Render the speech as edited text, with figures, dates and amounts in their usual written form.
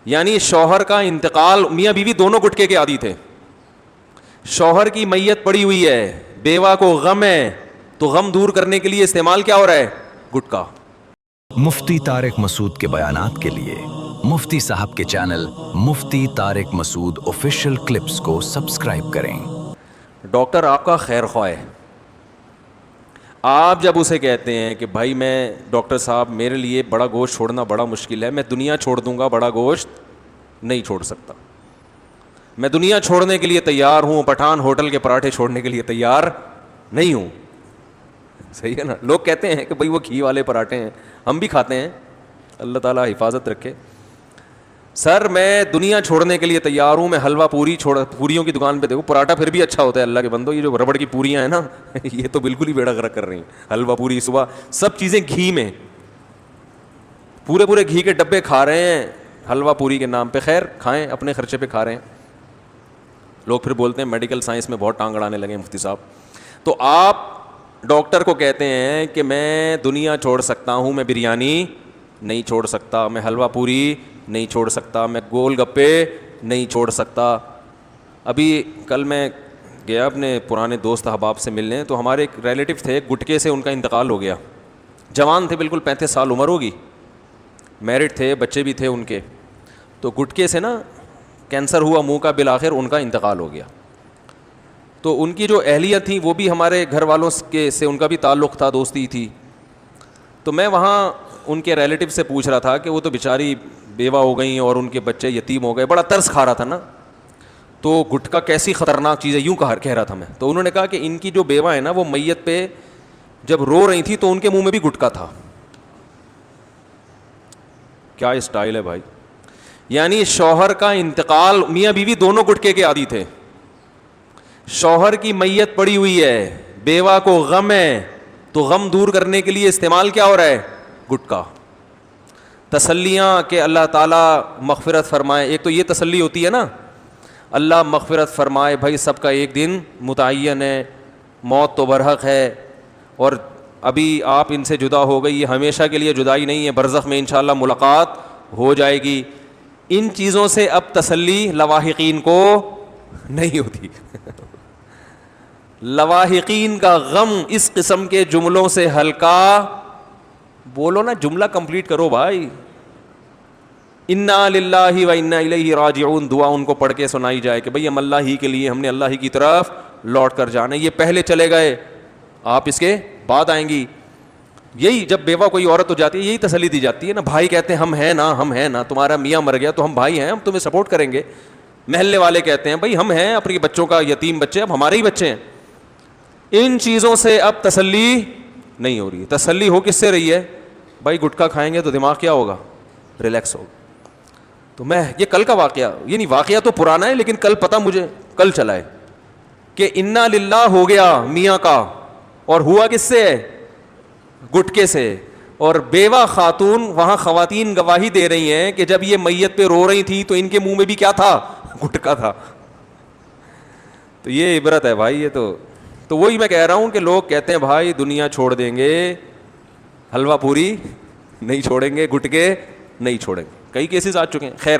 یعنی شوہر کا انتقال, میاں بیوی دونوں گٹکے کے عادی تھے. شوہر کی میت پڑی ہوئی ہے, بیوہ کو غم ہے, تو غم دور کرنے کے لیے استعمال کیا ہو رہا ہے؟ گٹکا. مفتی طارق مسعود کے بیانات کے لیے مفتی صاحب کے چینل مفتی طارق مسعود آفیشیل کلپس کو سبسکرائب کریں. ڈاکٹر آپ کا خیر خواہ ہے. آپ جب اسے کہتے ہیں کہ بھائی میں ڈاکٹر صاحب میرے لیے بڑا گوشت چھوڑنا بڑا مشکل ہے, میں دنیا چھوڑ دوں گا, بڑا گوشت نہیں چھوڑ سکتا, میں دنیا چھوڑنے کے لیے تیار ہوں, پٹھان ہوٹل کے پراٹھے چھوڑنے کے لیے تیار نہیں ہوں. صحیح ہے نا. لوگ کہتے ہیں کہ بھائی وہ گھی والے پراٹھے ہیں, ہم بھی کھاتے ہیں, اللہ تعالیٰ حفاظت رکھے. سر میں دنیا چھوڑنے کے لیے تیار ہوں, میں حلوہ پوری پوریوں کی دکان پہ دیکھو, پراٹھا پھر بھی اچھا ہوتا ہے اللہ کے بندو, یہ جو ربڑ کی پوریاں ہیں نا یہ تو بالکل ہی بیڑا غرق کر رہی ہیں. حلوہ پوری صبح سب چیزیں گھی میں, پورے گھی کے ڈبے کھا رہے ہیں حلوہ پوری کے نام پہ. خیر کھائیں, اپنے خرچے پہ کھا رہے ہیں. لوگ پھر بولتے ہیں میڈیکل سائنس میں بہت ٹانگ اڑانے لگے مفتی صاحب. تو آپ ڈاکٹر کو کہتے ہیں کہ میں دنیا چھوڑ سکتا ہوں, میں بریانی نہیں چھوڑ سکتا, میں حلوہ پوری نہیں چھوڑ سکتا, میں گول گپے نہیں چھوڑ سکتا. ابھی کل میں گیا اپنے پرانے دوست احباب سے ملنے, تو ہمارے ایک ریلیٹیو تھے, گٹکے سے ان کا انتقال ہو گیا. جوان تھے بالکل, 35 سال عمر ہوگی, میرڈ تھے, بچے بھی تھے ان کے. تو گٹکے سے نا کینسر ہوا منہ کا, بالآخر ان کا انتقال ہو گیا. تو ان کی جو اہلیہ تھیں وہ بھی ہمارے گھر والوں کے سے ان کا بھی تعلق تھا, دوستی تھی. تو میں وہاں ان کے ریلیٹیو سے پوچھ رہا تھا کہ وہ تو بیچاری بیوہ ہو گئیں اور ان کے بچے یتیم ہو گئے, بڑا ترس کھا رہا تھا نا. تو گٹکا کیسی خطرناک چیز ہے یوں کہہ رہا تھا میں. تو انہوں نے کہا کہ ان کی جو بیوہ ہے نا وہ میت پہ جب رو رہی تھی تو ان کے منہ میں بھی گٹکا تھا. کیا اسٹائل ہے بھائی. یعنی شوہر کا انتقال, میاں بیوی دونوں گٹکے کے عادی تھے. شوہر کی میت پڑی ہوئی ہے, بیوہ کو غم ہے, تو غم دور کرنے کے لیے استعمال کیا ہو رہا ہے؟ گٹکا. تسلیاں کہ اللہ تعالیٰ مغفرت فرمائے, ایک تو یہ تسلی ہوتی ہے نا, اللہ مغفرت فرمائے, بھائی سب کا ایک دن متعین ہے, موت تو برحق ہے, اور ابھی آپ ان سے جدا ہو گئی, یہ ہمیشہ کے لیے جدائی نہیں ہے, برزخ میں انشاءاللہ ملاقات ہو جائے گی. ان چیزوں سے اب تسلی لواحقین کو نہیں ہوتی. لواحقین کا غم اس قسم کے جملوں سے ہلکا. بولو نا, جملہ کمپلیٹ کرو بھائی. انا للہ و انا الیہ راجعون, دعا ان کو پڑھ کے سنائی جائے کہ بھئی ہم اللہ ہی کے لیے, ہم نے اللہ ہی کی طرف لوٹ کر جانا. یہ پہلے چلے گئے, آپ اس کے بعد آئیں گی. یہی جب بیوہ کوئی عورت ہو جاتی ہے یہی تسلی دی جاتی ہے نا. بھائی کہتے ہیں ہم ہیں نا, تمہارا میاں مر گیا تو ہم بھائی ہیں, ہم تمہیں سپورٹ کریں گے. محلے والے کہتے ہیں بھئی ہم ہیں, اپنے بچوں کا یتیم بچے اب ہمارے ہی بچے ہیں. ان چیزوں سے اب تسلی نہیں ہو رہی. تسلی ہو کس سے رہی ہے؟ بھائی گٹکا کھائیں گے تو دماغ کیا ہوگا؟ ریلیکس ہوگا. تو میں یہ کل کا واقعہ, یعنی واقعہ تو پرانا ہے لیکن کل پتہ مجھے کل چلا ہے کہ انا للہ ہو گیا میاں کا, اور ہوا کس سے؟ گٹکے سے. اور بیوہ خاتون, وہاں خواتین گواہی دے رہی ہیں کہ جب یہ میت پہ رو رہی تھی تو ان کے منہ میں بھی کیا تھا؟ گٹکا تھا. تو یہ عبرت ہے بھائی. یہ تو وہی میں کہہ رہا ہوں کہ لوگ کہتے ہیں بھائی دنیا چھوڑ دیں گے, حلوہ پوری نہیں چھوڑیں گے, گٹکے نہیں چھوڑیں گے. کئی کیسز آ چکے ہیں. خیر